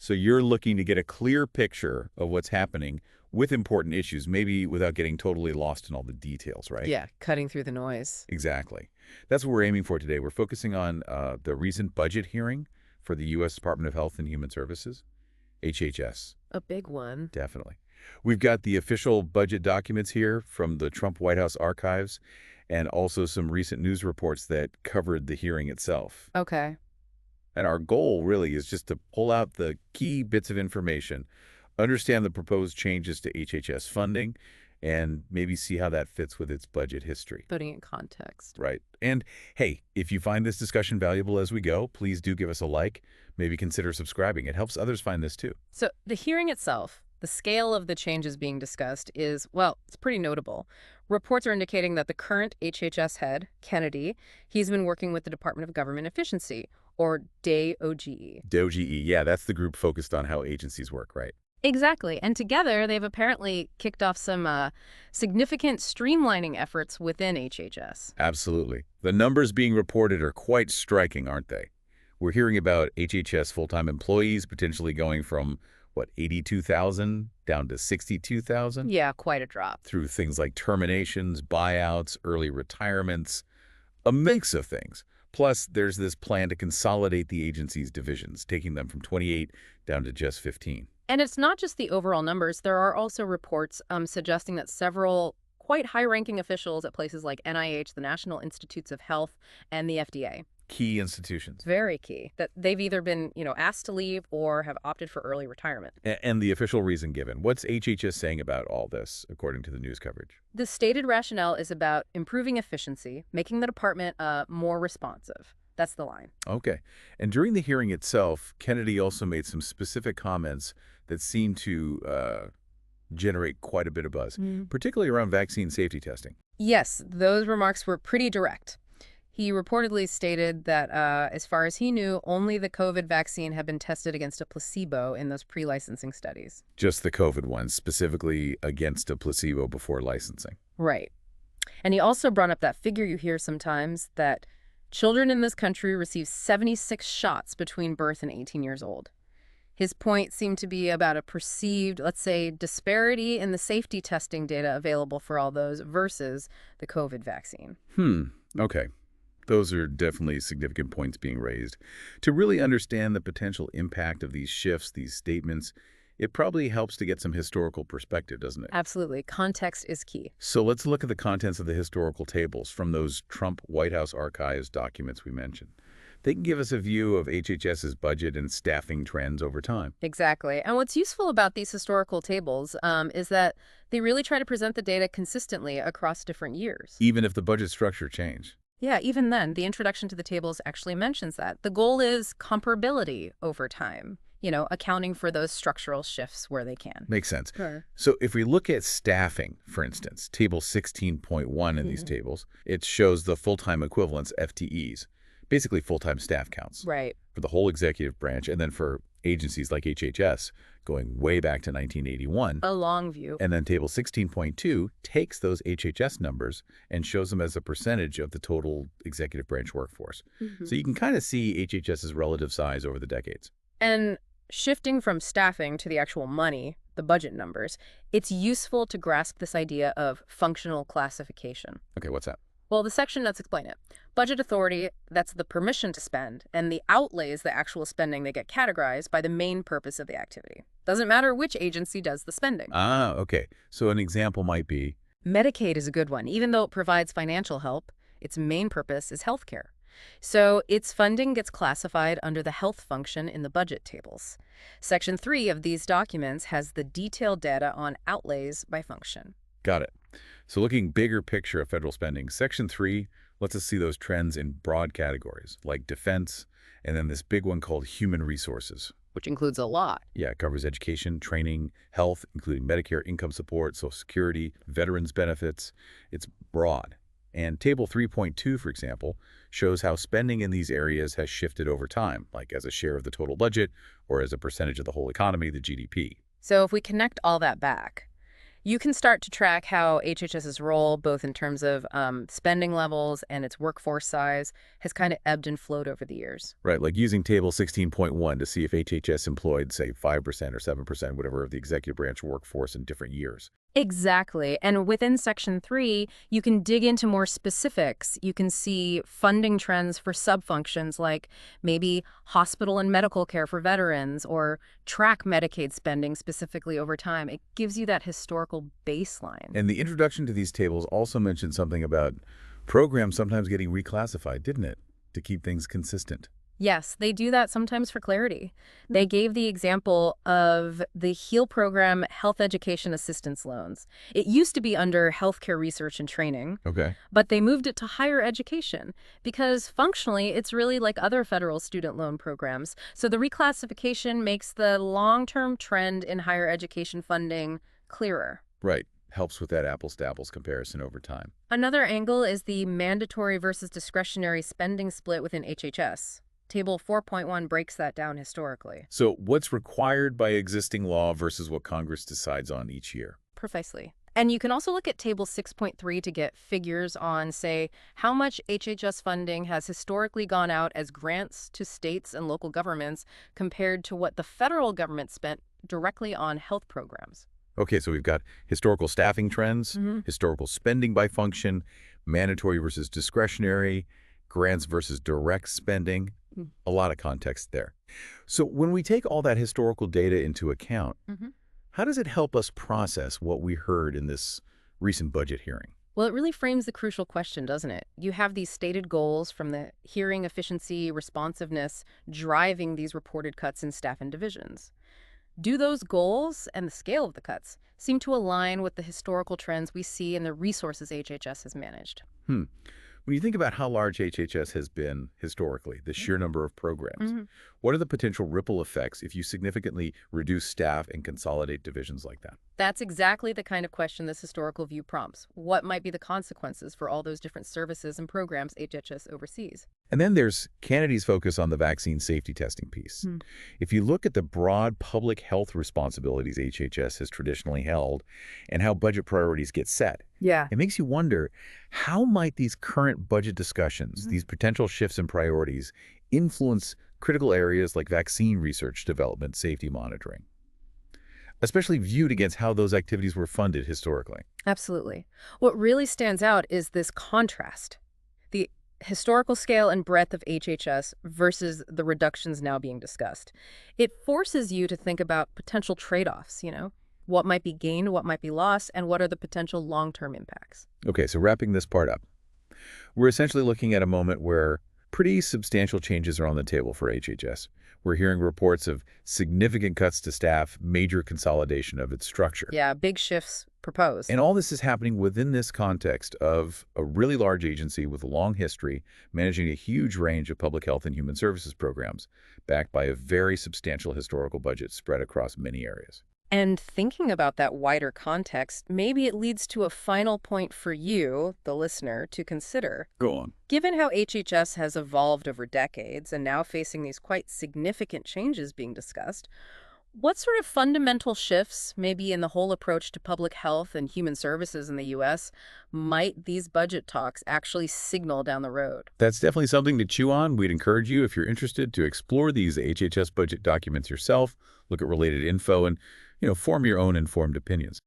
So you're looking to get a clear picture of what's happening with important issues, maybe without getting totally lost in all the details, right? Yeah, cutting through the noise. Exactly. That's what we're aiming for today. We're focusing on the recent budget hearing for the U.S. Department of Health and Human Services, HHS. A big one. Definitely. We've got the official budget documents here from the Trump White House archives and also some recent news reports that covered the hearing itself. Okay. And our goal really is just to pull out the key bits of information, understand the proposed changes to HHS funding, and maybe see how that fits with its budget history. Putting it in context. Right. And hey, if you find this discussion valuable as we go, please do give us a like. Maybe consider subscribing. It helps others find this too. So the hearing itself, the scale of the changes being discussed is, well, it's pretty notable. Reports are indicating that the current HHS head, Kennedy, he's been working with the Department of Government Efficiency, or DOGE. DOGE, yeah, that's the group focused on how agencies work, right? Exactly. And together, they've apparently kicked off some significant streamlining efforts within HHS. Absolutely. The numbers being reported are quite striking, aren't they? We're hearing about HHS full-time employees potentially going from, what, 82,000 down to 62,000? Yeah, quite a drop. Through things like terminations, buyouts, early retirements, a mix of things. Plus, there's this plan to consolidate the agency's divisions, taking them from 28 down to just 15. And it's not just the overall numbers. There are also reports suggesting that several quite high-ranking officials at places like NIH, the National Institutes of Health, and the FDA, Key institutions. very key, that they've either been, asked to leave or have opted for early retirement. And the official reason given. What's HHS saying about all this, according to the news coverage? The stated rationale is about improving efficiency, making the department more responsive. That's the line. Okay. And during the hearing itself, Kennedy also made some specific comments that seemed to generate quite a bit of buzz, particularly around vaccine safety testing. Yes, those remarks were pretty direct. He reportedly stated that, as far as he knew, only the COVID vaccine had been tested against a placebo in those pre-licensing studies. Just the COVID ones, specifically against a placebo before licensing. Right. And he also brought up that figure you hear sometimes, that children in this country receive 76 shots between birth and 18 years old. His point seemed to be about a perceived, let's say, disparity in the safety testing data available for all those versus the COVID vaccine. Okay. Those are definitely significant points being raised. To really understand the potential impact of these shifts, these statements, it probably helps to get some historical perspective, doesn't it? Absolutely. Context is key. So let's look at the contents of the historical tables from those Trump White House archives documents we mentioned. They can give us a view of HHS's budget and staffing trends over time. Exactly. And what's useful about these historical tables is that they really try to present the data consistently across different years. Even if the budget structure changed. Yeah, even then, the introduction to the tables actually mentions that. The goal is comparability over time, accounting for those structural shifts where they can. Makes sense. Sure. So if we look at staffing, for instance, table 16.1 in these tables, it shows the full-time equivalents, FTEs, basically full-time staff counts. Right. For the whole executive branch, and then for agencies like HHS, going way back to 1981. A long view. And then table 16.2 takes those HHS numbers and shows them as a percentage of the total executive branch workforce. So you can kind of see HHS's relative size over the decades. And shifting from staffing to the actual money, the budget numbers, it's useful to grasp this idea of functional classification. Okay, what's that? Well, the section, let's explain it. Budget authority, that's the permission to spend, and the outlays, the actual spending, they get categorized by the main purpose of the activity. Doesn't matter which agency does the spending. Ah, okay. So an example might be... Medicaid is a good one. Even though it provides financial help, its main purpose is healthcare. So its funding gets classified under the health function in the budget tables. Section 3 of these documents has the detailed data on outlays by function. Got it. So looking bigger picture of federal spending, Section 3 lets us see those trends in broad categories, like defense, and then this big one called human resources. Which includes a lot. Yeah, it covers education, training, health, including Medicare, income support, Social Security, veterans benefits. It's broad. And Table 3.2, for example, shows how spending in these areas has shifted over time, like as a share of the total budget or as a percentage of the whole economy, the GDP. So if we connect all that back, You can start to track how HHS's role, both in terms of spending levels and its workforce size, has kind of ebbed and flowed over the years. Right, like using Table 16.1 to see if HHS employed, say, 5% or 7%, whatever, of the executive branch workforce in different years. Exactly. And within Section 3, you can dig into more specifics. You can see funding trends for subfunctions like maybe hospital and medical care for veterans or track Medicaid spending specifically over time. It gives you that historical baseline. And the introduction to these tables also mentioned something about programs sometimes getting reclassified, didn't it? To keep things consistent. Yes, they do that sometimes for clarity. They gave the example of the HEAL program Health Education Assistance Loans. It used to be under Healthcare Research and Training, Okay. but they moved it to higher education because functionally it's really like other federal student loan programs. So the reclassification makes the long-term trend in higher education funding clearer. Right. Helps with that apples to apples comparison over time. Another angle is the mandatory versus discretionary spending split within HHS. Table 4.1 breaks that down historically. So what's required by existing law versus what Congress decides on each year? Precisely. And you can also look at Table 6.3 to get figures on, say, how much HHS funding has historically gone out as grants to states and local governments compared to what the federal government spent directly on health programs. Okay, so we've got historical staffing trends, historical spending by function, mandatory versus discretionary, grants versus direct spending. A lot of context there. So when we take all that historical data into account, how does it help us process what we heard in this recent budget hearing? Well, it really frames the crucial question, doesn't it? You have these stated goals from the hearing efficiency, responsiveness, driving these reported cuts in staff and divisions. Do those goals and the scale of the cuts seem to align with the historical trends we see in the resources HHS has managed? When you think about how large HHS has been historically, the sheer number of programs, what are the potential ripple effects if you significantly reduce staff and consolidate divisions like that? That's exactly the kind of question this historical view prompts. What might be the consequences for all those different services and programs HHS oversees? And then there's Kennedy's focus on the vaccine safety testing piece. If you look at the broad public health responsibilities HHS has traditionally held and how budget priorities get set, Yeah. it makes you wonder, how might these current budget discussions, these potential shifts in priorities, influence critical areas like vaccine research, development, safety monitoring, especially viewed against how those activities were funded historically? Absolutely. What really stands out is this contrast. The historical scale and breadth of HHS versus the reductions now being discussed. It forces you to think about potential trade-offs, what might be gained, what might be lost, and what are the potential long-term impacts. Okay, so wrapping this part up, we're essentially looking at a moment where pretty substantial changes are on the table for HHS. We're hearing reports of significant cuts to staff, major consolidation of its structure. Yeah, big shifts proposed. And all this is happening within this context of a really large agency with a long history, managing a huge range of public health and human services programs, backed by a very substantial historical budget spread across many areas. And thinking about that wider context, maybe it leads to a final point for you, the listener, to consider. Go on. Given how HHS has evolved over decades and now facing these quite significant changes being discussed, what sort of fundamental shifts, maybe in the whole approach to public health and human services in the U.S., might these budget talks actually signal down the road? That's definitely something to chew on. We'd encourage you, if you're interested, to explore these HHS budget documents yourself, look at related info, and form your own informed opinions.